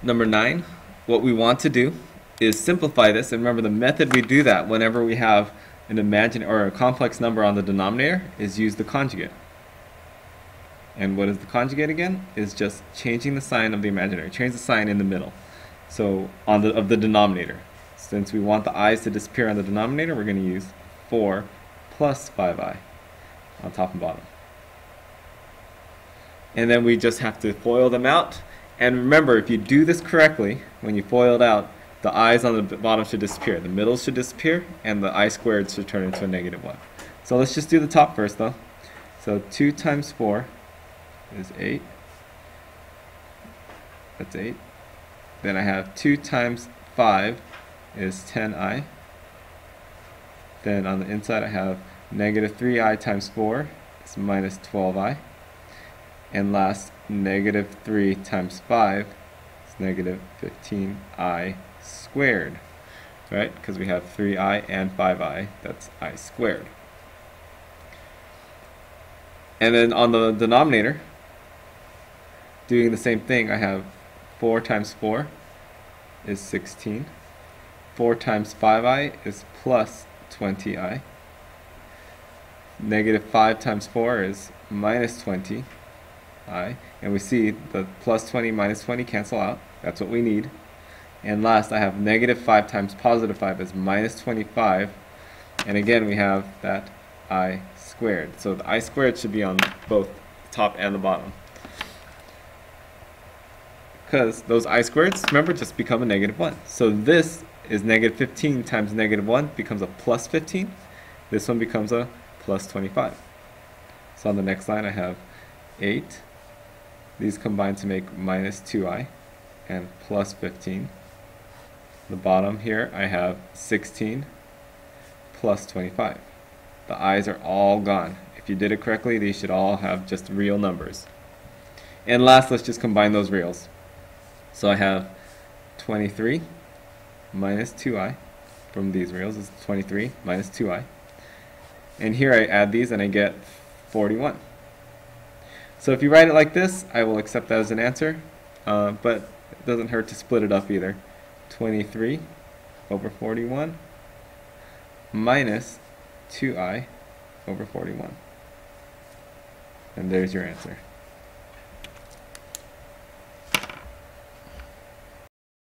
Number 9, what we want to do is simplify this, and remember the method we do that whenever we have an imaginary or a complex number on the denominator is use the conjugate. And what is the conjugate again? Is just changing the sign of the imaginary. Change the sign in the middle. So of the denominator. Since we want the i's to disappear on the denominator, we're going to use 4 plus 5i on top and bottom. And then we just have to FOIL them out. And remember, if you do this correctly, when you FOIL it out, the i's on the bottom should disappear. The middle should disappear, and the I squared should turn into a -1. So let's just do the top first, though. So 2 times 4 is 8. That's 8. Then I have 2 times 5 is 10i. Then on the inside I have -3i times 4 is minus 12i. And last, -3 times 5 is -15i squared. Right? Because we have 3i and 5i, that's I squared. And then on the denominator, doing the same thing, I have 4 times 4 is 16. 4 times 5i is plus 20i. -5 times 4 is minus 20i. And we see the plus 20 minus 20 cancel out. That's what we need. And last, I have -5 times positive 5 is minus 25. And again, we have that I squared. So the I squared should be on both the top and the bottom. Because those I squareds, remember, just become a -1. So this is -15 times -1 becomes a plus 15. This one becomes a plus 25. So on the next line I have 8. These combine to make minus 2i and plus 15. The bottom here I have 16 plus 25. The i's are all gone. If you did it correctly, these should all have just real numbers. And last, let's just combine those reals. So I have 23 minus 2i from these reals is 23 minus 2i. And here I add these and I get 41. So if you write it like this, I will accept that as an answer, but it doesn't hurt to split it up either. 23 over 41 minus 2i over 41. And there's your answer.